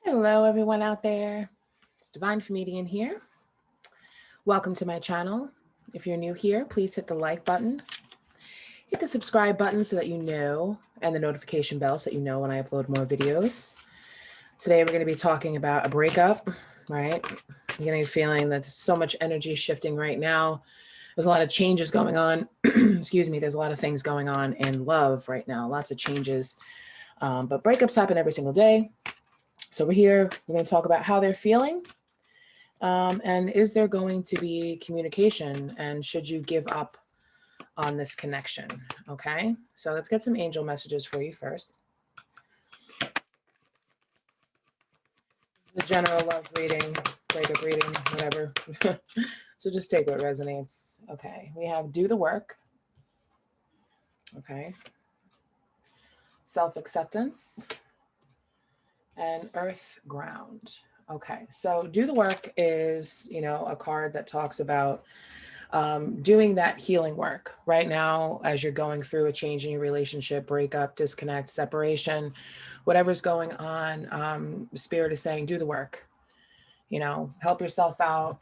Hello, everyone out there. It's Divine Comedian here. Welcome to my channel. If you're new here, please hit the like button. Hit the subscribe button so that you know, and the notification bell so that you know when I upload more videos. Today, we're going to be talking about a breakup, right? You're going to be feeling that there's so much energy shifting right now. There's a lot of changes going on. Excuse me. There's a lot of things going on in love right now. Lots of changes. But breakups happen every single day. So we're going to talk about how they're feeling. And is there going to be communication, and should you give up on this connection? Okay, so let's get some angel messages for you first. The general love reading, breakup reading, whatever. So just take what resonates. Okay, we have do the work. Okay. Self-acceptance and earth ground. Okay, so do the work is, a card that talks about doing that healing work right now as you're going through a change in your relationship, breakup, disconnect, separation, whatever's going on. Spirit is saying, do the work, help yourself out,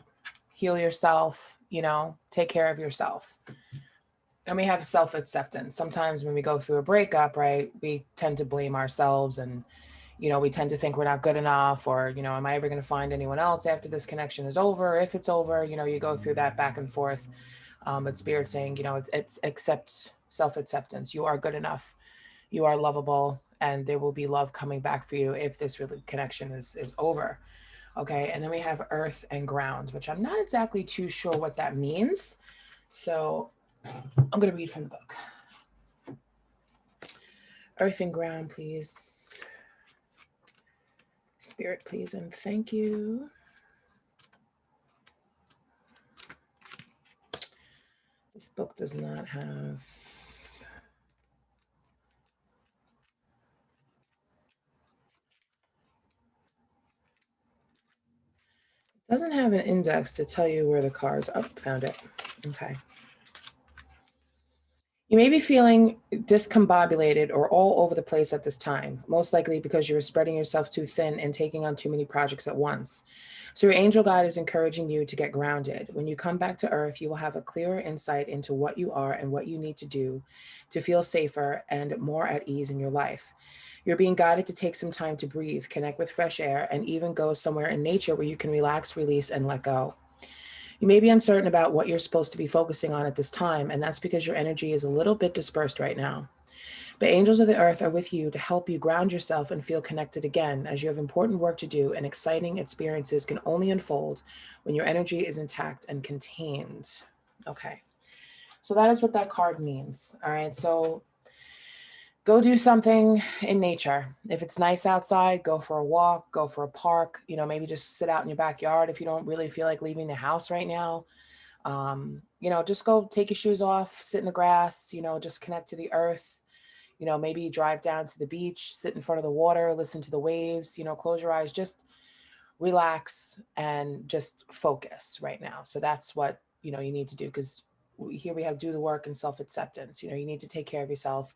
heal yourself, take care of yourself. And we have self-acceptance. Sometimes when we go through a breakup, right, we tend to blame ourselves and we tend to think we're not good enough, or, am I ever going to find anyone else after this connection is over? If it's over, you go through that back and forth. But Spirit saying, it's accept self-acceptance. You are good enough. You are lovable, and there will be love coming back for you if this really connection is over. Okay. And then we have earth and ground, which I'm not exactly too sure what that means. So I'm going to read from the book. Earth and ground, please. Spirit, please, and thank you. This book does not have... It doesn't have an index to tell you where the cards... Oh, found it. Okay. You may be feeling discombobulated or all over the place at this time, most likely because you were spreading yourself too thin and taking on too many projects at once. So your angel guide is encouraging you to get grounded. When you come back to earth, you will have a clearer insight into what you are and what you need to do to feel safer and more at ease in your life. You're being guided to take some time to breathe, connect with fresh air, and even go somewhere in nature where you can relax, release, and let go. You may be uncertain about what you're supposed to be focusing on at this time, and that's because your energy is a little bit dispersed right now. But angels of the earth are with you to help you ground yourself and feel connected again, as you have important work to do, and exciting experiences can only unfold when your energy is intact and contained. Okay, so that is what that card means. All right, so go do something in nature. If it's nice outside, go for a walk, go for a park, maybe just sit out in your backyard if you don't really feel like leaving the house right now. Just go take your shoes off, sit in the grass, just connect to the earth. Maybe drive down to the beach, sit in front of the water, listen to the waves, close your eyes, just relax and just focus right now. So that's what, you need to do, because here we have do the work and self-acceptance. You need to take care of yourself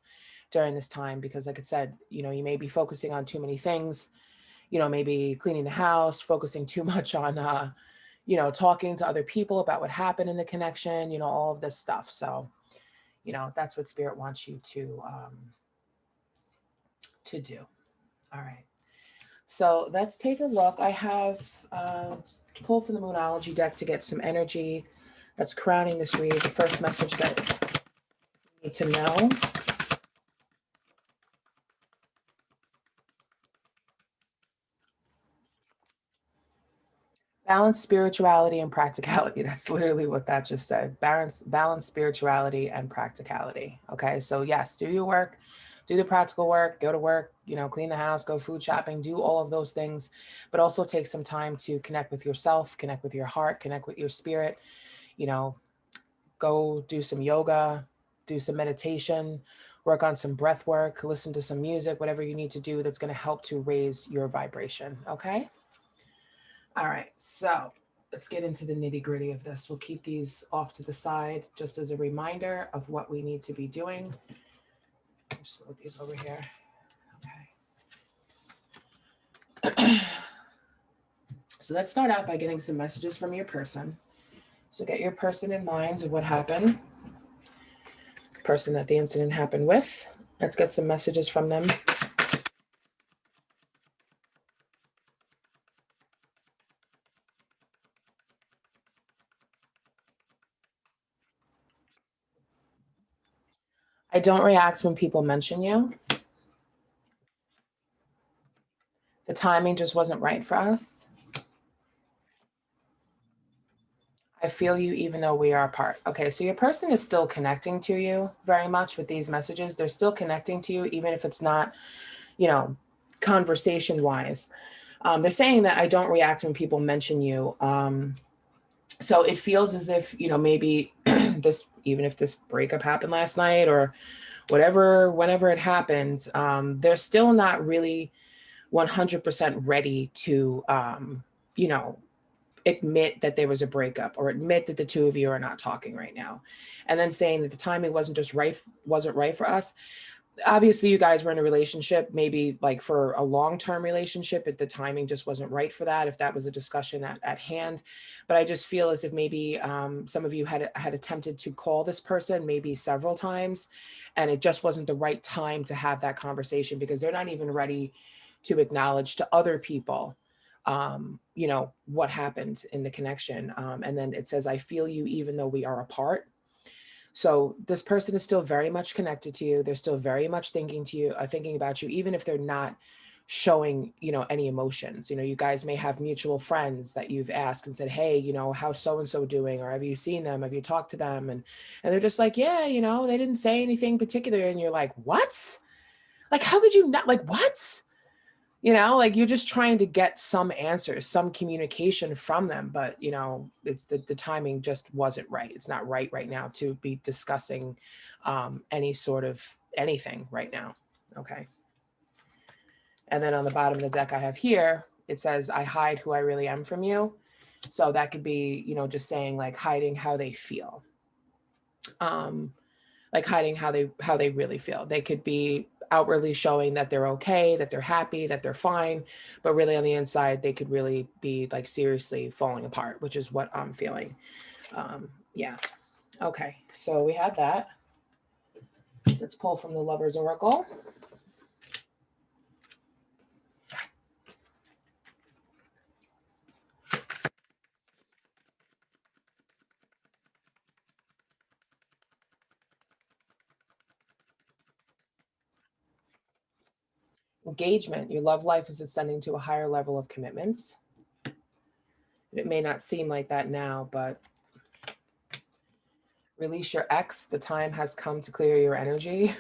during this time, because like I said, you may be focusing on too many things, maybe cleaning the house, focusing too much on, talking to other people about what happened in the connection, all of this stuff. So, that's what Spirit wants you to do. All right. So let's take a look. I have pulled from the Moonology deck to get some energy that's crowning this read. The first message that you need to know. Balance spirituality and practicality. That's literally what that just said. Balance spirituality and practicality. Okay, so yes, do your work, do the practical work, go to work, clean the house, go food shopping, do all of those things, but also take some time to connect with yourself, connect with your heart, connect with your spirit. Go do some yoga, do some meditation, work on some breath work, listen to some music, whatever you need to do that's going to help to raise your vibration. Okay. All right, so let's get into the nitty gritty of this. We'll keep these off to the side just as a reminder of what we need to be doing. Just move these over here. Okay. So let's start out by getting some messages from your person. So get your person in mind of what happened, the person that the incident happened with. Let's get some messages from them. I don't react when people mention you. The timing just wasn't right for us. I feel you even though we are apart. Okay, so your person is still connecting to you very much with these messages. They're still connecting to you, even if it's not, you know, conversation-wise. They're saying that I don't react when people mention you. So it feels as if, you know, maybe even if this breakup happened last night or whatever, whenever it happened, they're still not really 100% ready to, you know, admit that there was a breakup or admit that the two of you are not talking right now. And then saying that the timing wasn't right for us. Obviously you guys were in a relationship, maybe like for a long-term relationship, but the timing just wasn't right for that, if that was a discussion at hand. But I just feel as if maybe some of you had attempted to call this person maybe several times, and it just wasn't the right time to have that conversation because they're not even ready to acknowledge to other people, you know, what happened in the connection. And then it says, I feel you even though we are apart. So this person is still very much connected to you. They're still very much thinking about you, even if they're not showing, you know, any emotions. You know, you guys may have mutual friends that you've asked and said, hey, you know, how's so-and-so doing? Or have you seen them? Have you talked to them? And they're just like, yeah, you know, they didn't say anything particular. And you're like, what? Like, how could you not, like, what? You know, like you're just trying to get some answers, some communication from them, but you know, it's the timing just wasn't right. It's not right now to be discussing any sort of anything right now. Okay. And then on the bottom of the deck I have here, it says, I hide who I really am from you. So that could be, you know, just saying like hiding how they feel. Like hiding how they really feel. They could be outwardly showing that they're okay, that they're happy, that they're fine, but really on the inside, they could really be like seriously falling apart, which is what I'm feeling. Yeah. Okay. So we have that. Let's pull from the Lover's Oracle. Engagement. Your love life is ascending to a higher level of commitments. It may not seem like that now, but release your ex. The time has come to clear your energy.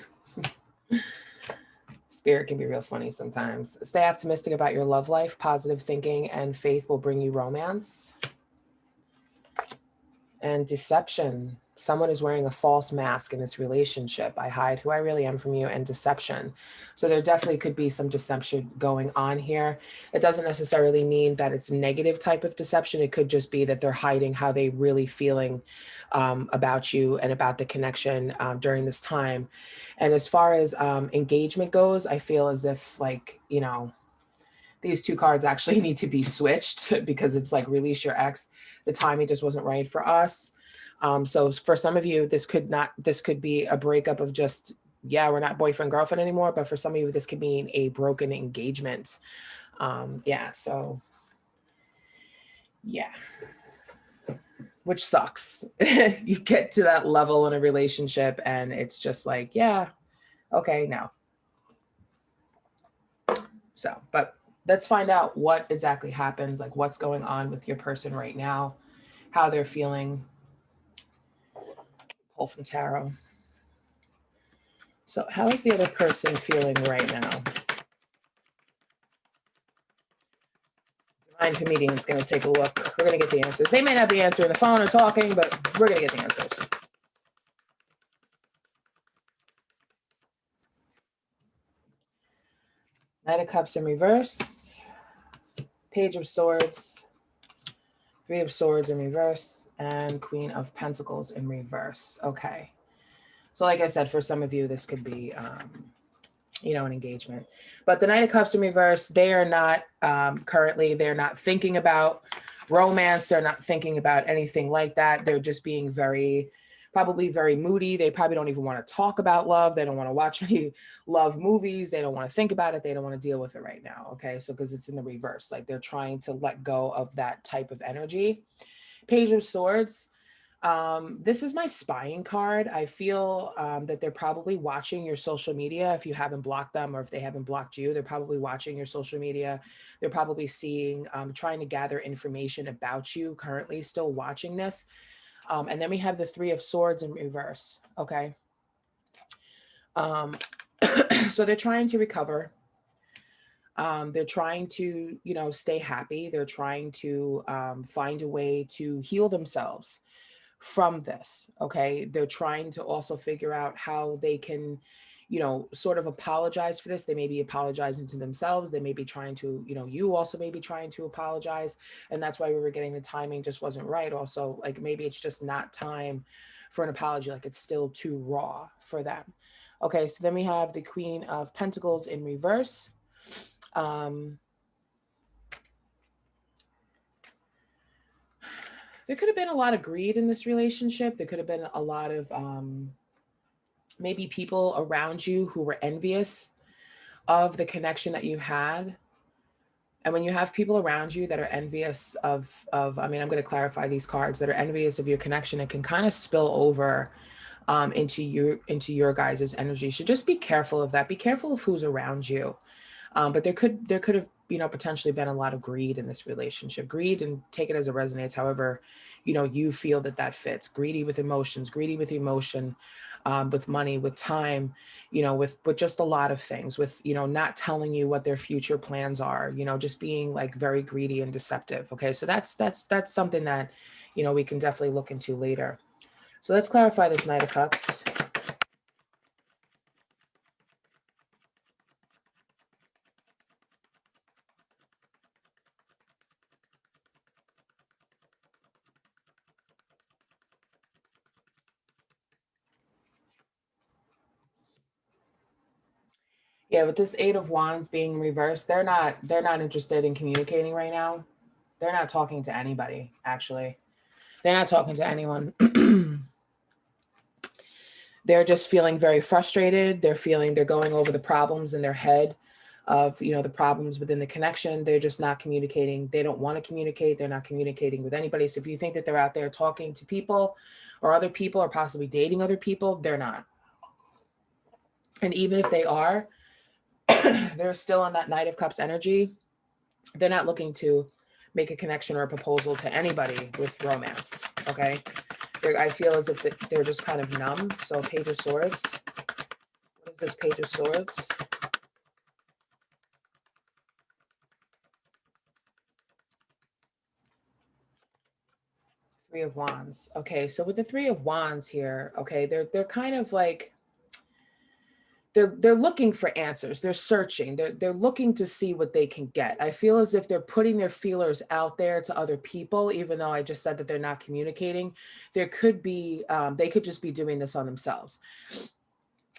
Spirit can be real funny sometimes. Stay optimistic about your love life. Positive thinking and faith will bring you romance. And deception. Someone is wearing a false mask in this relationship. I hide who I really am from you, and deception. So there definitely could be some deception going on here. It doesn't necessarily mean that it's negative type of deception. It could just be that they're hiding how they really feeling about you and about the connection during this time. And as far as engagement goes, I feel as if like, you know, these two cards actually need to be switched because it's like release your ex. The timing just wasn't right for us. So for some of you, this could be a breakup of just, yeah, we're not boyfriend, girlfriend anymore. But for some of you, this could mean a broken engagement. Yeah. So yeah, which sucks. You get to that level in a relationship and it's just like, yeah, okay, no. So, but let's find out what exactly happens, like what's going on with your person right now, how they're feeling. Pull from tarot. So how is the other person feeling right now? Divine Comedian is going to take a look. We're going to get the answers. They may not be answering the phone or talking, but we're going to get the answers. Knight of Cups in reverse. Page of Swords. Three of Swords in reverse. And Queen of Pentacles in reverse. Okay. So like I said, for some of you, this could be you know, an engagement. But the Knight of Cups in reverse, they are not currently, they're not thinking about romance. They're not thinking about anything like that. They're just being probably very moody. They probably don't even want to talk about love. They don't want to watch any love movies. They don't want to think about it. They don't want to deal with it right now. Okay. So, because it's in the reverse, like they're trying to let go of that type of energy. Page of Swords. This is my spying card. I feel that they're probably watching your social media. If you haven't blocked them, or if they haven't blocked you, they're probably watching your social media. They're probably seeing, trying to gather information about you, currently still watching this. And then we have the Three of Swords in reverse. Okay. So they're trying to recover. They're trying to, you know, stay happy. They're trying to find a way to heal themselves from this. Okay. They're trying to also figure out how they can, you know, sort of apologize for this. They may be apologizing to themselves. They may be trying to, you know, you also may be trying to apologize. And that's why we were getting the timing just wasn't right. Also, like maybe it's just not time for an apology. Like it's still too raw for them. Okay. So then we have the Queen of Pentacles in reverse. There could have been a lot of greed in this relationship. There could have been a lot of maybe people around you who were envious of the connection that you had. And when you have people around you that are envious I mean, I'm going to clarify these cards, that are envious of your connection, it can kind of spill over into your guys' energy. So just be careful of that. Be careful of who's around you. But there could have, you know, potentially been a lot of greed in this relationship. Greed, and take it as it resonates, however, you know, you feel that fits. Greedy with emotions, greedy with emotion, with money, with time, you know, with just a lot of things, with, you know, not telling you what their future plans are, you know, just being like very greedy and deceptive. Okay. So that's something that, you know, we can definitely look into later. So let's clarify this Knight of Cups. Yeah, with this Eight of Wands being reversed, they're not interested in communicating right now. They're not talking to anybody, actually. They're not talking to anyone. They're just feeling very frustrated. They're going over the problems in their head of, you know, the problems within the connection. They're just not communicating. They don't want to communicate. They're not communicating with anybody. So if you think that they're out there talking to people or other people or possibly dating other people, they're not. And even if they are, they're still on that Knight of Cups energy. They're not looking to make a connection or a proposal to anybody with romance. Okay. I feel as if they're just kind of numb. So Page of Swords. What is this Page of Swords? Three of Wands. Okay. So with the Three of Wands here, okay, they're kind of like, they're looking for answers. They're searching. They're looking to see what they can get. I feel as if they're putting their feelers out there to other people, even though I just said that they're not communicating. There could be, they could just be doing this on themselves.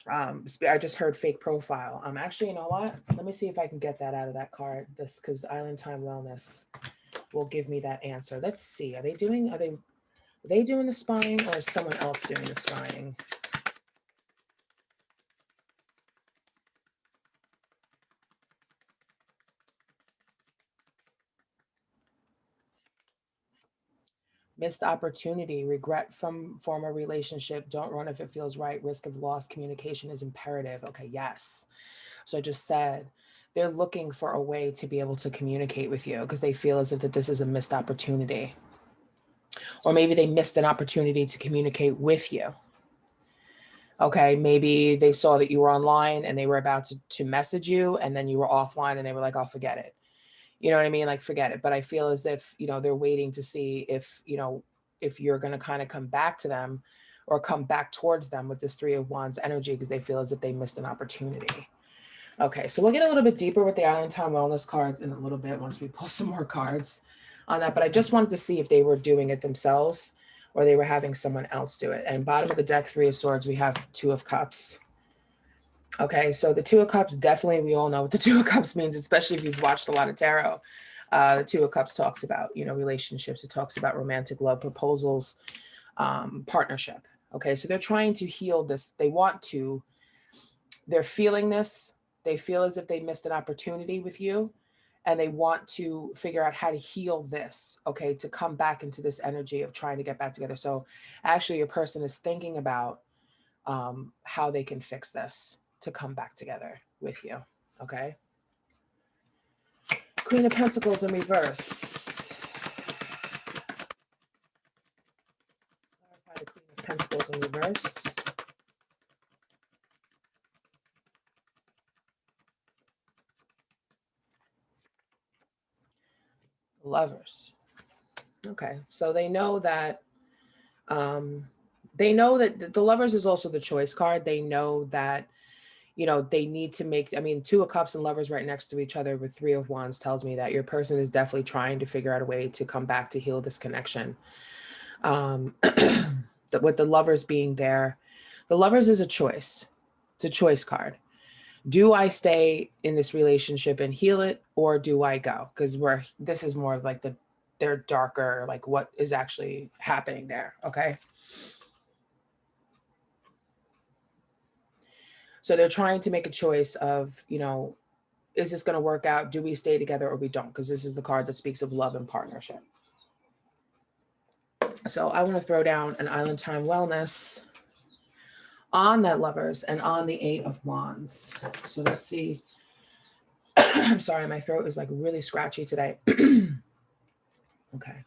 I just heard fake profile. Actually, you know what? Let me see if I can get that out of that card. This, because Island Time Wellness will give me that answer. Let's see. Are they doing the spying, or is someone else doing the spying? Missed opportunity, regret from former relationship, don't run if it feels right, risk of loss, communication is imperative. Okay, yes. So I just said they're looking for a way to be able to communicate with you because they feel as if that this is a missed opportunity. Or maybe they missed an opportunity to communicate with you. Okay, maybe they saw that you were online and they were about to message you, and then you were offline and they were like, I'll forget it. You know what I mean? Like, forget it. But I feel as if, you know, they're waiting to see if, you know, if you're going to kind of come back to them or come back towards them with this Three of Wands energy, because they feel as if they missed an opportunity. Okay, so we'll get a little bit deeper with the Island Time Wellness cards in a little bit once we pull some more cards on that. But I just wanted to see if they were doing it themselves or they were having someone else do it. And bottom of the deck, Three of Swords, we have Two of Cups. Okay, so the Two of Cups, definitely we all know what the Two of Cups means, especially if you've watched a lot of tarot. The Two of Cups talks about, you know, relationships. It talks about romantic love, proposals, partnership. Okay, so they're trying to heal this. They're feeling this. They feel as if they missed an opportunity with you, and they want to figure out how to heal this, okay, to come back into this energy of trying to get back together. So actually, your person is thinking about how they can fix this to come back together with you, okay? Queen of Pentacles in reverse. Clarify the Queen of Pentacles in reverse. Lovers. Okay, so they know that the Lovers is also the choice card. They know that, you know, they need to make, I mean, Two of Cups and Lovers right next to each other with Three of Wands tells me that your person is definitely trying to figure out a way to come back to heal this connection. With the Lovers being there, the Lovers is a choice. It's a choice card. Do I stay in this relationship and heal it, or do I go? Because this is more of like their darker, like what is actually happening there. Okay. So they're trying to make a choice of, you know, is this going to work out? Do we stay together or we don't? Because this is the card that speaks of love and partnership. So I want to throw down an Island Time Wellness on that Lovers and on the Eight of Wands. So let's see. I'm sorry, my throat is like really scratchy today. Okay.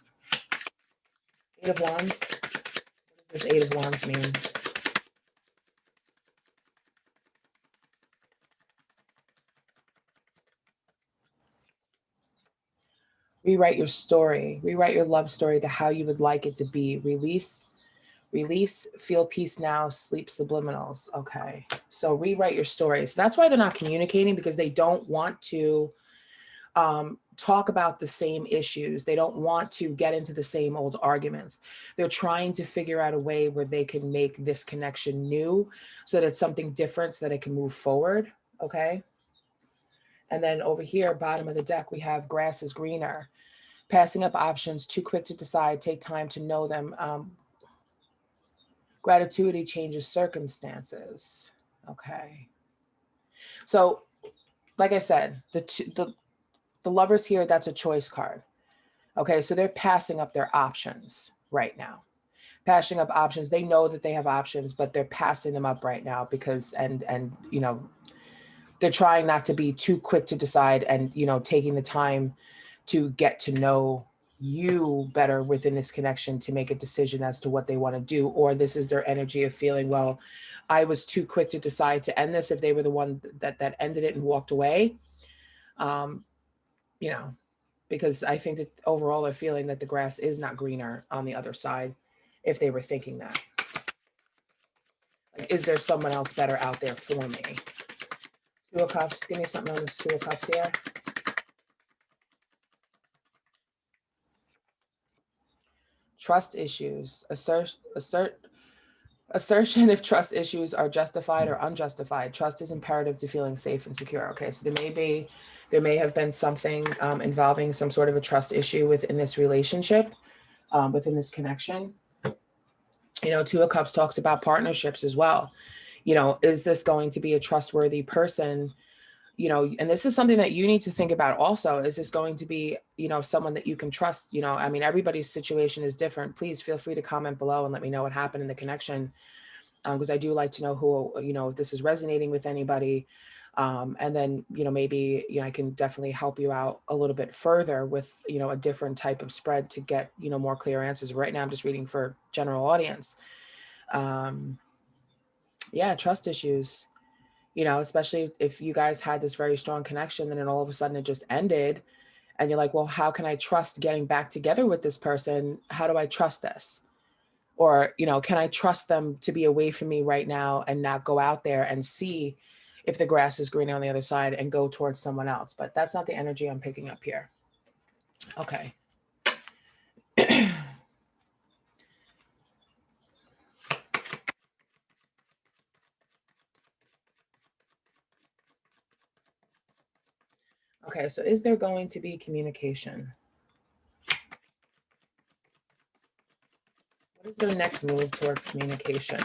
Eight of Wands. What does this Eight of Wands mean? Rewrite your story. Rewrite your love story to how you would like it to be. Release, feel peace now, sleep subliminals. Okay. So rewrite your story. So that's why they're not communicating, because they don't want to talk about the same issues. They don't want to get into the same old arguments. They're trying to figure out a way where they can make this connection new so that it's something different so that it can move forward. Okay. And then over here, bottom of the deck, we have grass is greener. Passing up options, too quick to decide, take time to know them. Gratitude changes circumstances. Okay. So, like I said, the Lovers here, that's a choice card. Okay, so they're passing up their options right now. Passing up options. They know that they have options, but they're passing them up right now because, and you know, they're trying not to be too quick to decide, and, you know, taking the time to get to know you better within this connection to make a decision as to what they want to do. Or this is their energy of feeling, well, I was too quick to decide to end this, if they were the one that ended it and walked away. You know, because I think that overall they're feeling that the grass is not greener on the other side, if they were thinking that. Like, is there someone else better out there for me? Two of Cups, give me something on this Two of Cups here. Trust issues. Assertion if trust issues are justified or unjustified. Trust is imperative to feeling safe and secure. Okay, so there may have been something involving some sort of a trust issue within this relationship, within this connection. You know, Two of Cups talks about partnerships as well. You know, is this going to be a trustworthy person? You know, and this is something that you need to think about also. Is this going to be, you know, someone that you can trust? You know, I mean, everybody's situation is different. Please feel free to comment below and let me know what happened in the connection, because I do like to know who, you know, if this is resonating with anybody. And then, you know, maybe, you know, I can definitely help you out a little bit further with, you know, a different type of spread to get, you know, more clear answers. Right now, I'm just reading for general audience. Yeah, trust issues, you know, especially if you guys had this very strong connection and then all of a sudden it just ended, and you're like, well, how can I trust getting back together with this person? How do I trust this? Or, you know, can I trust them to be away from me right now and not go out there and see if the grass is greener on the other side and go towards someone else? But that's not the energy I'm picking up here. Okay. Okay, so is there going to be communication? What is their next move towards communication?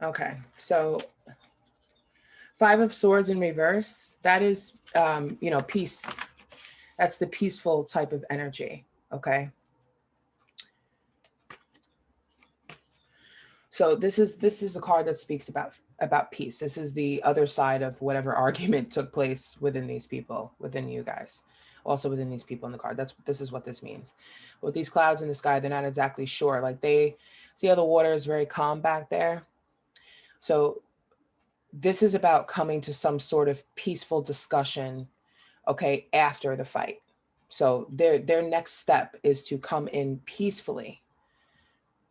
Okay, so Five of Swords in reverse, that is, you know, peace. That's the peaceful type of energy, okay? So this is a card that speaks about peace. This is the other side of whatever argument took place within these people, within you guys, also within these people in the card. This is what this means. With these clouds in the sky, they're not exactly sure. Like they see how the water is very calm back there. So this is about coming to some sort of peaceful discussion, okay, after the fight. So their next step is to come in peacefully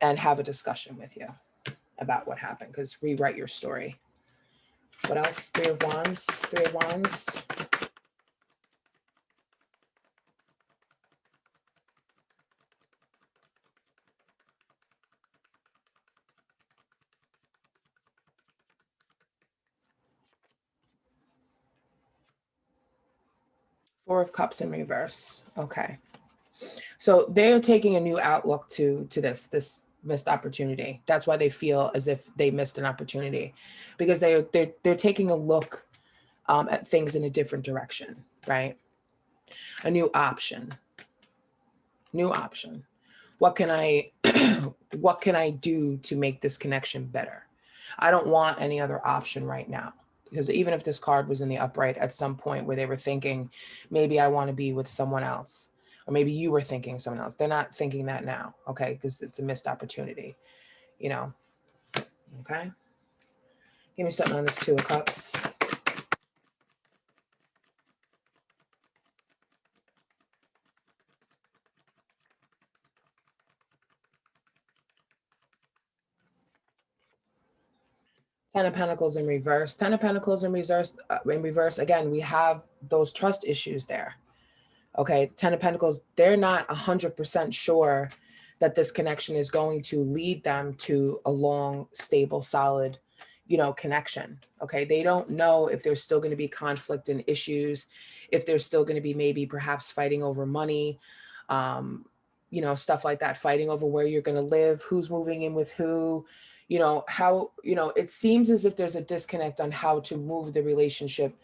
and have a discussion with you about what happened, because rewrite your story. What else? Three of Wands, Three of Wands. Four of Cups in reverse. Okay. So they're taking a new outlook to this missed opportunity. That's why they feel as if they missed an opportunity, because they're taking a look at things in a different direction, right? A new option. New option. What can I what can I do to make this connection better? I don't want any other option right now. Because even if this card was in the upright at some point where they were thinking, maybe I want to be with someone else, or maybe you were thinking someone else. They're not thinking that now, okay? Because it's a missed opportunity, you know, okay? Give me something on this Two of Cups. Ten of Pentacles in reverse. Ten of Pentacles in reverse. Again, we have those trust issues there. Okay, Ten of Pentacles, they're not 100% sure that this connection is going to lead them to a long, stable, solid, you know, connection. Okay, they don't know if there's still going to be conflict and issues, if there's still going to be maybe perhaps fighting over money, you know, stuff like that, fighting over where you're going to live, who's moving in with who, you know, how, you know, it seems as if there's a disconnect on how to move the relationship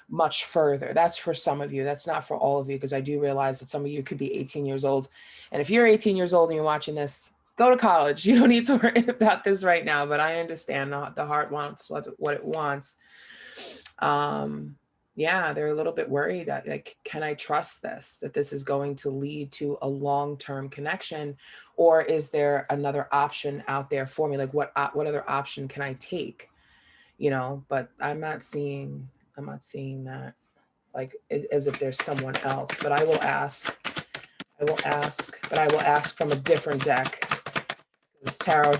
much further. That's for some of you. That's not for all of you, because I do realize that some of you could be 18 years old. And if you're 18 years old and you're watching this, go to college. You don't need to worry about this right now, but I understand the heart wants what it wants. Yeah, they're a little bit worried. Like, can I trust this, that this is going to lead to a long-term connection? Or is there another option out there for me? Like what other option can I take? You know, but I'm not seeing that, like as if there's someone else, but I will ask, but I will ask from a different deck, because tarot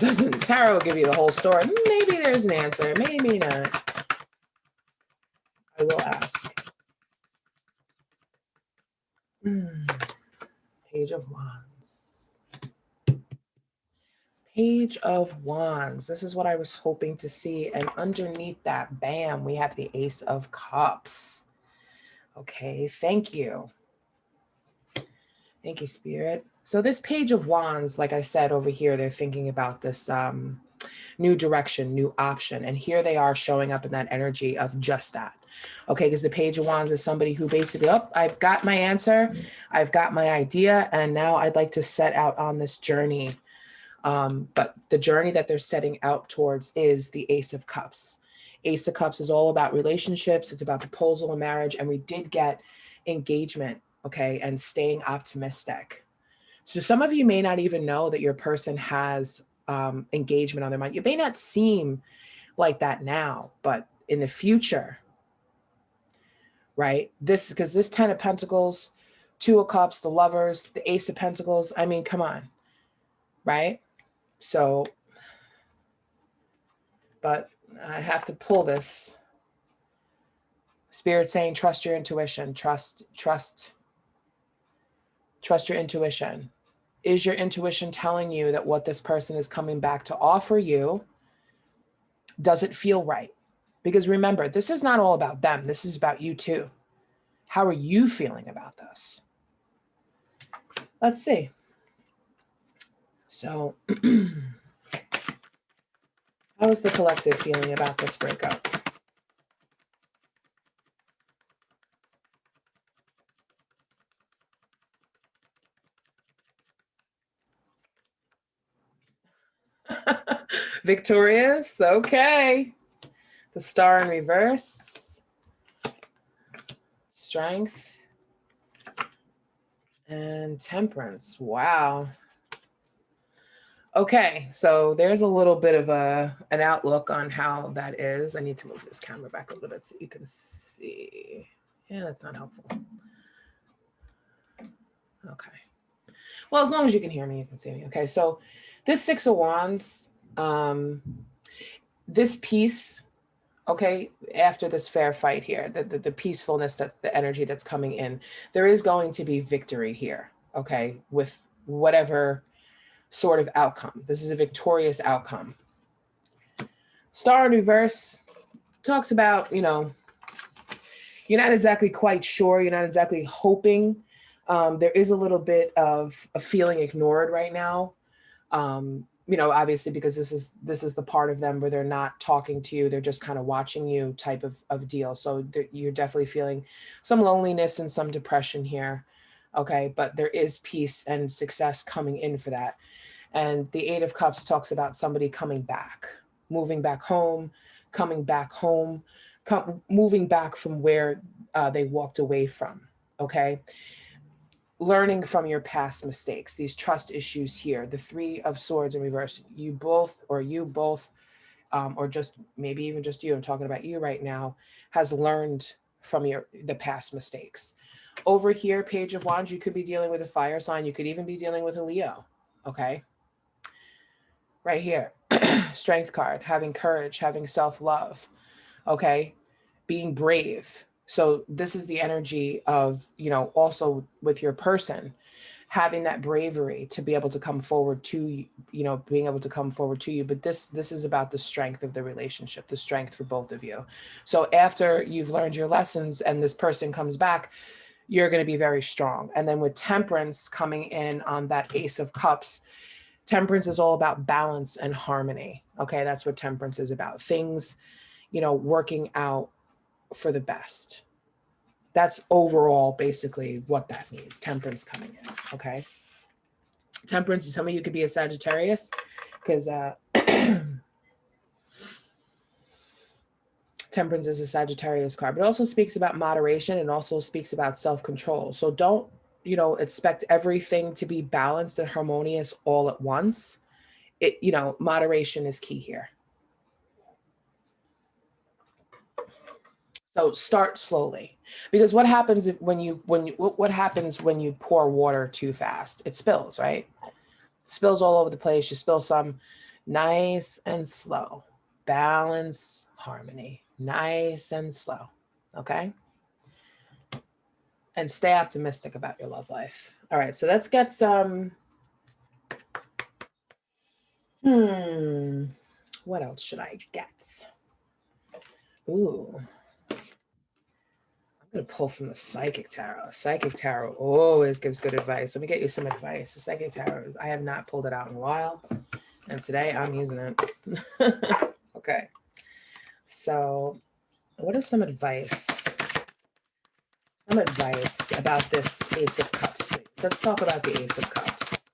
will give you the whole story. Maybe there's an answer, maybe not. I will ask. Page of Wands. Page of Wands. This is what I was hoping to see. And underneath that, bam, we have the Ace of Cups. Okay, thank you. Thank you, Spirit. So this Page of Wands, like I said over here, they're thinking about this new direction, new option. And here they are showing up in that energy of just that. Okay, because the Page of Wands is somebody who basically, oh, I've got my answer, I've got my idea, and now I'd like to set out on this journey. But the journey that they're setting out towards is the Ace of Cups. Ace of Cups is all about relationships. It's about proposal and marriage. And we did get engagement, okay, and staying optimistic. So some of you may not even know that your person has engagement on their mind. It may not seem like that now, but in the future, right? Because this Ten of Pentacles, Two of Cups, the Lovers, the Ace of Pentacles, I mean, come on, right? So, but I have to pull this. Spirit saying, trust your intuition, trust Trust your intuition. Is your intuition telling you that what this person is coming back to offer you, does it feel right? Because remember, this is not all about them. This is about you too. How are you feeling about this? Let's see. So, how is the collective feeling about this breakup? Victorious, okay. The Star in reverse. Strength. And Temperance, wow. Okay, so there's a little bit of an outlook on how that is. I need to move this camera back a little bit so you can see. Yeah, that's not helpful. Okay. Well, as long as you can hear me, you can see me. Okay, so this Six of Wands, this piece, okay, after this fair fight here, the peacefulness, that's the energy that's coming in, there is going to be victory here, okay, with whatever sort of outcome. This is a victorious outcome. Star in reverse talks about, you know, you're not exactly quite sure, you're not exactly hoping. There is a little bit of a feeling ignored right now. You know, obviously, because this is the part of them where they're not talking to you, they're just kind of watching you type of deal. So you're definitely feeling some loneliness and some depression here. Okay, but there is peace and success coming in for that. And the Eight of Cups talks about somebody coming back, moving back home, coming back home, moving back from where they walked away from, okay? Learning from your past mistakes, these trust issues here, the Three of Swords in reverse, you both, or just maybe even just you, I'm talking about you right now, has learned from the past mistakes. Over here, Page of Wands, you could be dealing with a fire sign, you could even be dealing with a Leo, okay? Right here, Strength card, having courage, having self-love, okay? Being brave. So this is the energy of, you know, also with your person, having that bravery to be able to come forward to, you know, being able to come forward to you. But this is about the strength of the relationship, the strength for both of you. So after you've learned your lessons and this person comes back, you're going to be very strong. And then with Temperance coming in on that Ace of Cups, Temperance is all about balance and harmony. Okay, that's what Temperance is about. Things, you know, working out for the best. That's overall basically what that means. Temperance coming in. Okay. Temperance, you tell me you could be a Sagittarius, because Temperance is a Sagittarius card, but it also speaks about moderation and also speaks about self-control. So don't, you know, expect everything to be balanced and harmonious all at once. You know, moderation is key here. So start slowly, because what happens when you pour water too fast? It spills, right? Spills all over the place. You spill some. Nice and slow. Balance, harmony. Nice and slow. Okay? And stay optimistic about your love life. All right, so let's get some. What else should I get? Ooh. I'm going to pull from the Psychic Tarot. Psychic Tarot always gives good advice. Let me get you some advice. The Psychic Tarot, I have not pulled it out in a while, and today I'm using it. Okay. So what is some advice? Some advice about this Ace of Cups, please. Let's talk about the Ace of Cups.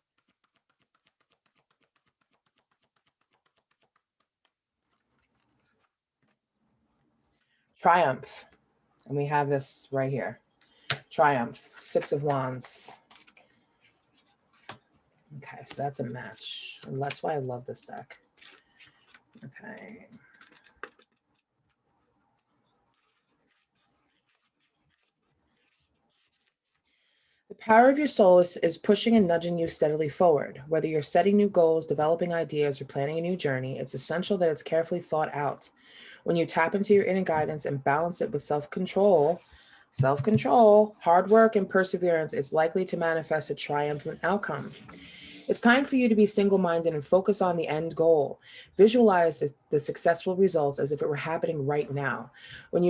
Triumph. And we have this right here. Triumph. Six of Wands. Okay, so that's a match. And that's why I love this deck. Okay. The power of your soul is pushing and nudging you steadily forward. Whether you're setting new goals, developing ideas, or planning a new journey, it's essential that it's carefully thought out. When you tap into your inner guidance and balance it with self-control, Self-control, hard work, and perseverance is likely to manifest a triumphant outcome. It's time for you to be single-minded and focus on the end goal. Visualize the successful results as if it were happening right now. When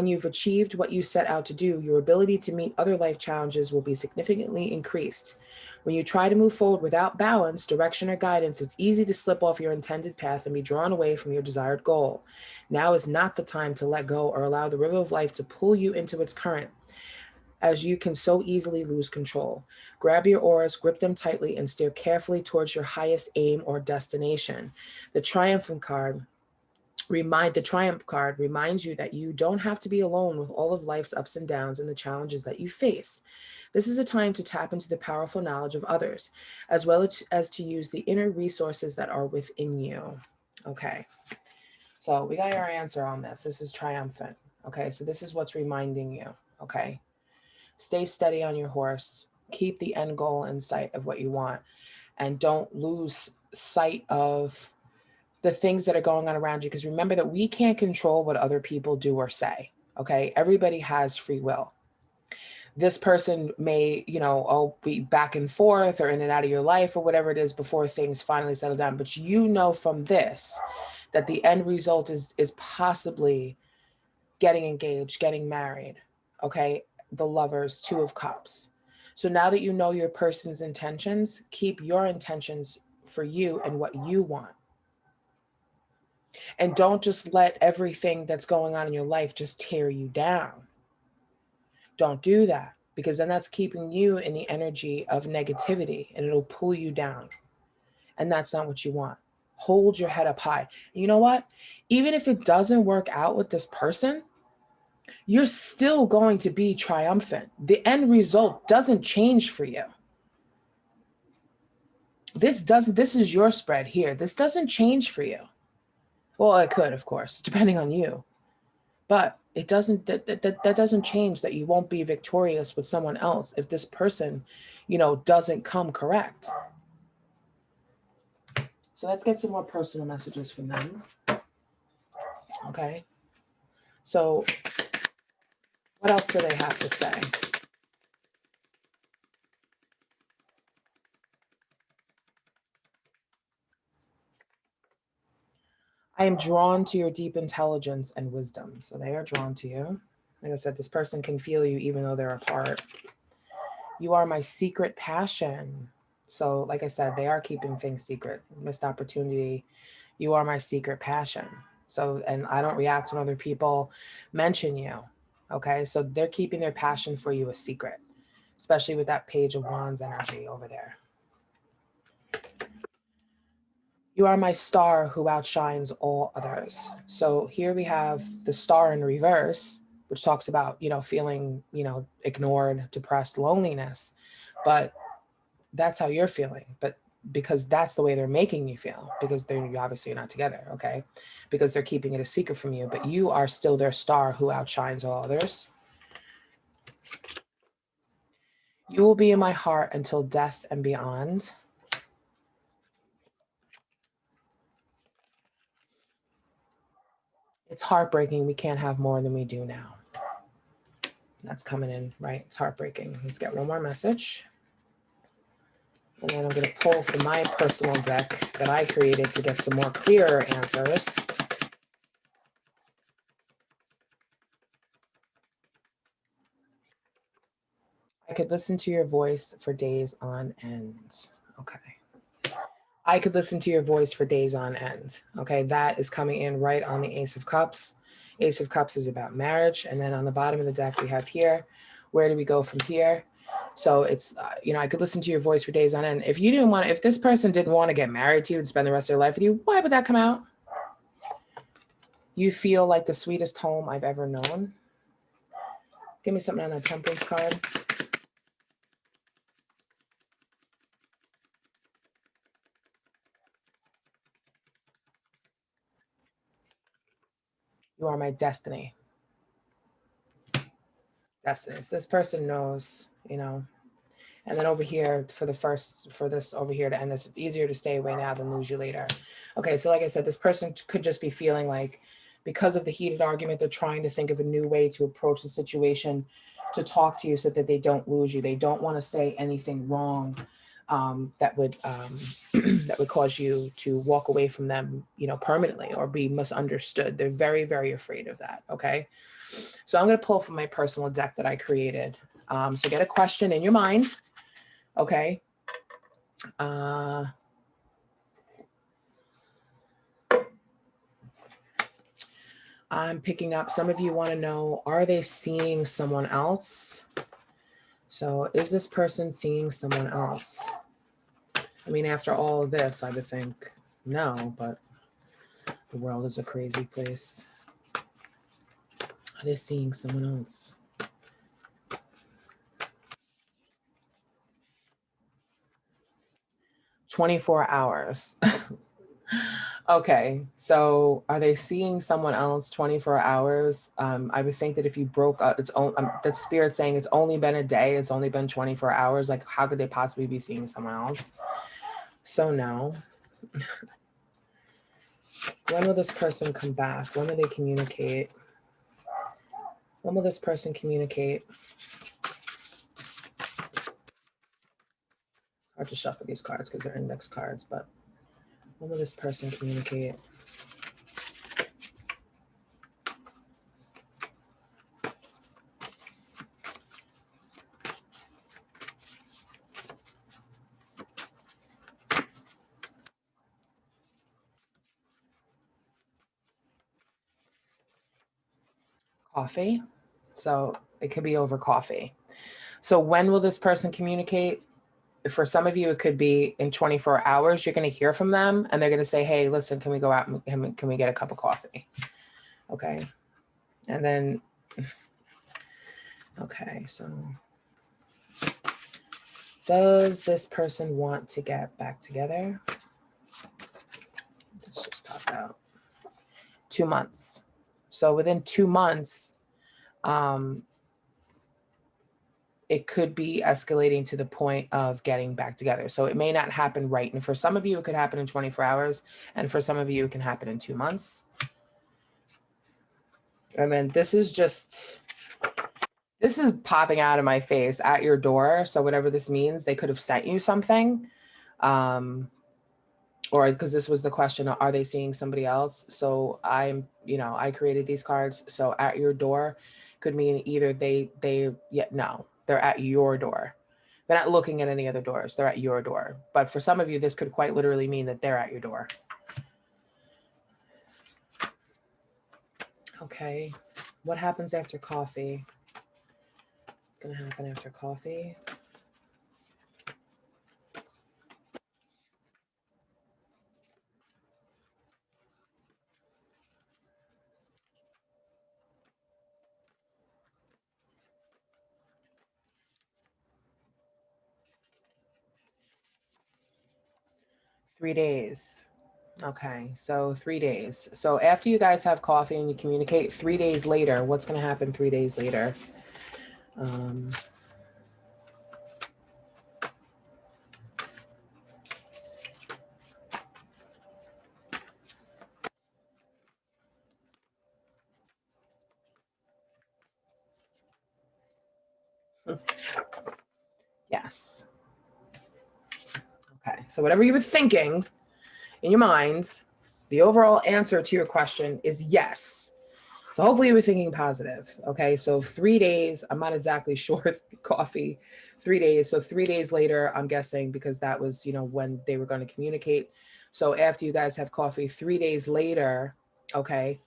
you've achieved what you set out to do, your ability to meet other life challenges will be significantly increased. When you try to move forward without balance, direction, or guidance, it's easy to slip off your intended path and be drawn away from your desired goal. Now is not the time to let go or allow the river of life to pull you into its current, as you can so easily lose control. Grab your oars, grip them tightly, and steer carefully towards your highest aim or destination. The Triumphant card reminds you that you don't have to be alone with all of life's ups and downs and the challenges that you face. This is a time to tap into the powerful knowledge of others, as well as to use the inner resources that are within you. Okay, so we got our answer on this. This is triumphant. Okay, so this is what's reminding you. Okay, stay steady on your horse. Keep the end goal in sight of what you want, and don't lose sight of the things that are going on around you, because remember that we can't control what other people do or say. Okay, everybody has free will. This person may, be back and forth or in and out of your life or whatever it is before things finally settle down. But you know from this that the end result is possibly getting engaged, getting married. Okay, the Lovers, Two of Cups. So now that you know your person's intentions, keep your intentions for you and what you want. And don't just let everything that's going on in your life just tear you down. Don't do that, because then that's keeping you in the energy of negativity and it'll pull you down. And that's not what you want. Hold your head up high. And you know what? Even if it doesn't work out with this person, you're still going to be triumphant. The end result doesn't change for you. This is your spread here. This doesn't change for you. Well, it could, of course, depending on you. But it doesn't, that doesn't change that you won't be victorious with someone else if this person, doesn't come correct. So let's get some more personal messages from them. Okay. So what else do they have to say? I am drawn to your deep intelligence and wisdom. So they are drawn to you. Like I said, this person can feel you even though they're apart. You are my secret passion. So like I said, they are keeping things secret. Missed opportunity. You are my secret passion. So, and I don't react when other people mention you. Okay, so they're keeping their passion for you a secret, especially with that Page of Wands energy over there. You are my star who outshines all others. So here we have the star in reverse, which talks about, feeling, ignored, depressed, loneliness. But that's how you're feeling. But because that's the way they're making you feel, because they're obviously not together, okay? Because they're keeping it a secret from you, but you are still their star who outshines all others. You will be in my heart until death and beyond. It's heartbreaking we can't have more than we do now. That's coming in, right? It's heartbreaking. Let's get one more message. And then I'm going to pull from my personal deck that I created to get some more clearer answers. I could listen to your voice for days on end. Okay. I could listen to your voice for days on end. Okay, that is coming in right on the Ace of Cups. Ace of Cups is about marriage. And then on the bottom of the deck we have here, where do we go from here? So it's, I could listen to your voice for days on end. If this person didn't want to get married to you and spend the rest of their life with you, why would that come out? You feel like the sweetest home I've ever known. Give me something on that Temperance card. You are my destiny. Destiny. So this person knows, And then over here, for this over here to end this, it's easier to stay away now than lose you later. Okay, so like I said, this person could just be feeling like because of the heated argument, they're trying to think of a new way to approach the situation, to talk to you so that they don't lose you. They don't want to say anything wrong that would that would cause you to walk away from them, you know, permanently, or be misunderstood. They're very, very afraid of that. Okay. So I'm going to pull from my personal deck that I created. So get a question in your mind. Okay. I'm picking up, some of you want to know, are they seeing someone else? So is this person seeing someone else? I mean, after all of this, I would think no, but the world is a crazy place. Are they seeing someone else? "24 hours." Okay, so are they seeing someone else 24 hours? I would think that if you broke up, that spirit saying it's only been a day, it's only been 24 hours. Like, how could they possibly be seeing someone else? So no. When will this person come back? When will they communicate? When will this person communicate? Hard to shuffle these cards because they're index cards, but when will this person communicate? Coffee. So it could be over coffee. So when will this person communicate? For some of you, it could be in 24 hours. You're going to hear from them and they're going to say, hey, listen, can we go out and can we get a cup of coffee? Okay. And then, okay, so does this person want to get back together? This just popped out. 2 months. So within 2 months, it could be escalating to the point of getting back together. So it may not happen right. And for some of you, it could happen in 24 hours. And for some of you, it can happen in 2 months. And then this is popping out of my face, at your door. So whatever this means, they could have sent you something. Or because this was the question, are they seeing somebody else? So I created these cards. So at your door could mean either they're at your door. They're not looking at any other doors. They're at your door. But for some of you, this could quite literally mean that they're at your door. Okay. What happens after coffee? What's going to happen after coffee? Three days. Okay, so 3 days. So after you guys have coffee and you communicate, 3 days later, what's going to happen 3 days later? Yes. Okay, so whatever you were thinking in your minds, the overall answer to your question is yes. So hopefully you were thinking positive. Okay, so 3 days, I'm not exactly sure, coffee, 3 days. So 3 days later, I'm guessing, because that was, when they were going to communicate. So after you guys have coffee, 3 days later, okay,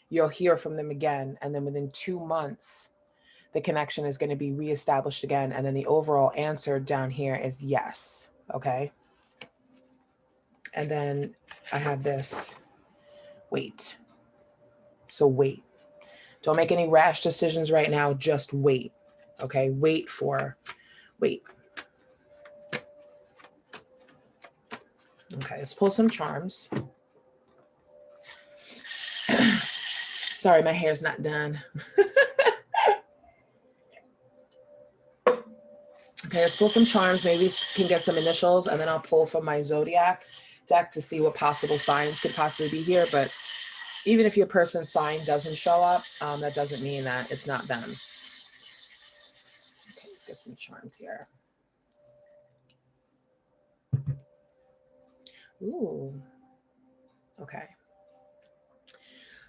you'll hear from them again. And then within 2 months, the connection is going to be reestablished again. And then the overall answer down here is yes. Okay. And then I have this, wait. So wait. Don't make any rash decisions right now. Just wait. Okay. Wait. Okay. Let's pull some charms. Sorry, my hair's not done. Okay. Let's pull some charms. Maybe we can get some initials, and then I'll pull from my Zodiac deck to see what possible signs could possibly be here. But even if your person's sign doesn't show up, that doesn't mean that it's not them. Okay, let's get some charms here. Ooh. Okay.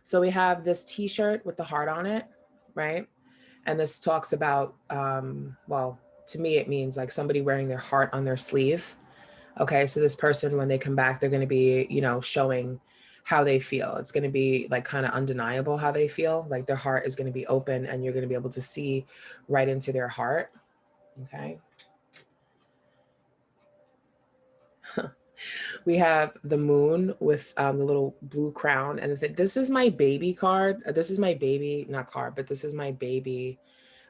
So we have this t-shirt with the heart on it, right? And this talks about, well, to me, it means like somebody wearing their heart on their sleeve. Okay. So this person, when they come back, they're going to be, you know, showing how they feel. It's going to be like kind of undeniable how they feel. Like their heart is going to be open and you're going to be able to see right into their heart. Okay. We have the moon with the little blue crown. And this is my baby card. This is my baby, not card, but this is my baby,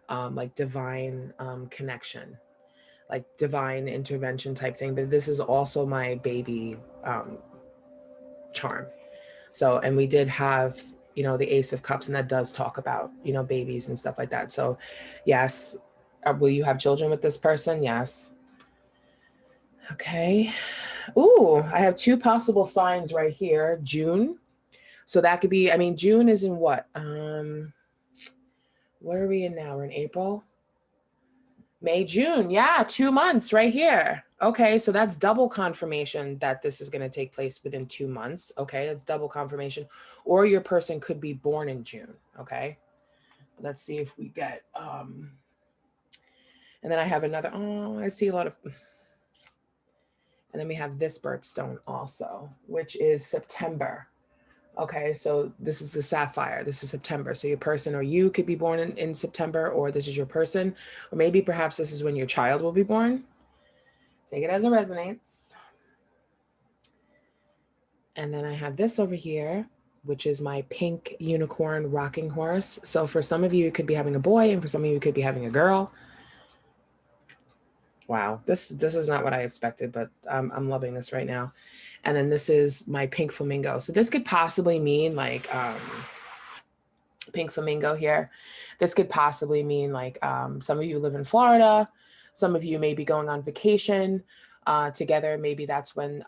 like divine connection, like divine intervention type thing. But this is also my baby charm. So, and we did have, you know, the Ace of Cups, and that does talk about, you know, babies and stuff like that. So yes. Will you have children with this person? Yes. Okay. Ooh, I have two possible signs right here. June. So that could be, I mean, June is in what? What are we in now? We're in April. May, June. Yeah, 2 months right here. Okay, so that's double confirmation that this is going to take place within 2 months. Okay, that's double confirmation. Or your person could be born in June. Okay, let's see if we get, and then I have another, oh, I see a lot of, and then we have this birthstone also, which is September. Okay, so this is the sapphire. This is September. So your person or you could be born in September, or this is your person, or maybe perhaps this is when your child will be born. Take it as it resonates. And then I have this over here, which is my pink unicorn rocking horse. So for some of you, it could be having a boy, and for some of you, it could be having a girl. Wow, this is not what I expected, but I'm loving this right now. And then this is my pink flamingo. So this could possibly mean like pink flamingo here. This could possibly mean like some of you live in Florida. Some of you may be going on vacation together. Maybe that's when,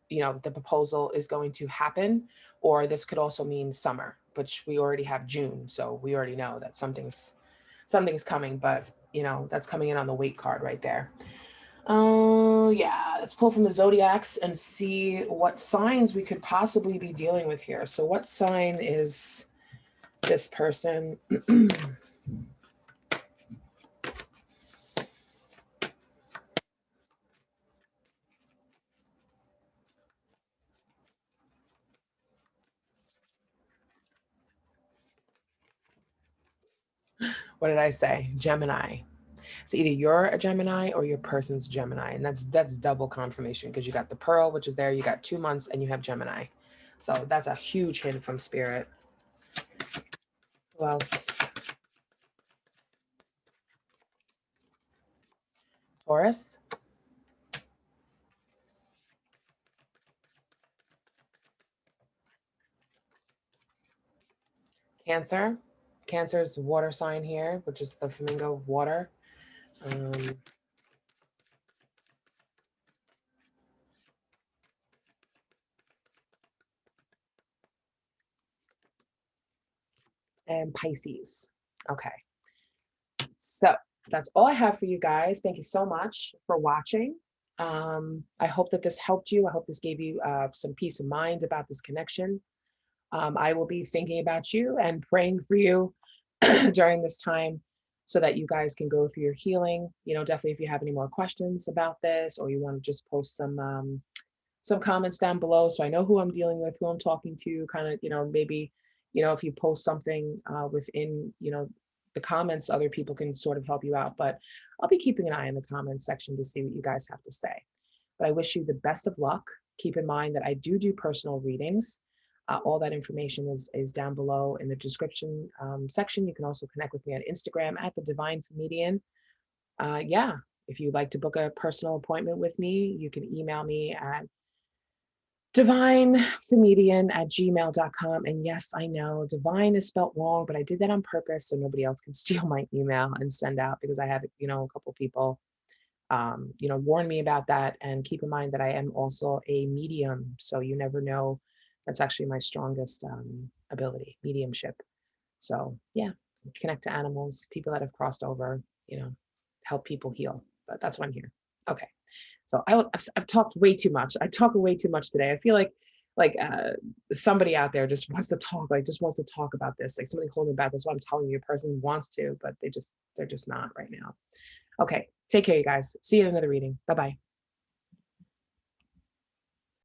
you know, the proposal is going to happen. Or this could also mean summer, which we already have June. So we already know that something's coming, but you know, that's coming in on the weight card right there. Oh, yeah, let's pull from the zodiacs and see what signs we could possibly be dealing with here. So what sign is this person? What did I say? Gemini. So either you're a Gemini or your person's Gemini. And that's double confirmation, because you got the Pearl, which is there, you got 2 months, and you have Gemini. So that's a huge hint from Spirit. Who else? Taurus. Cancer. Cancer is the water sign here, which is the flamingo water. And Pisces. Okay. So that's all I have for you guys. Thank you so much for watching. I hope that this helped you. I hope this gave you some peace of mind about this connection. I will be thinking about you and praying for you during this time so that you guys can go through your healing. You know, definitely if you have any more questions about this, or you want to just post some comments down below so I know who I'm dealing with, who I'm talking to, kind of, you know, maybe, you know, if you post something within, you know, the comments, other people can sort of help you out. But I'll be keeping an eye in the comments section to see what you guys have to say. But I wish you the best of luck. Keep in mind that I do personal readings. All that information is down below in the description section. You can also connect with me on Instagram at the Divine Comedian. Yeah, if you'd like to book a personal appointment with me, you can email me at divinefemedian@gmail.com. And yes, I know divine is spelt wrong, but I did that on purpose so nobody else can steal my email and send out, because I had, you know, a couple people, you know, warn me about that. And keep in mind that I am also a medium. So you never know That's actually my strongest ability, mediumship. So yeah, connect to animals, people that have crossed over, you know, help people heal. But that's why I'm here. Okay. So I've talked way too much. I talk way too much today. I feel like somebody out there just wants to talk, like just wants to talk about this, like somebody holding back. That's what I'm telling you. A person wants to, but they're just not right now. Okay. Take care, you guys. See you in another reading. Bye-bye.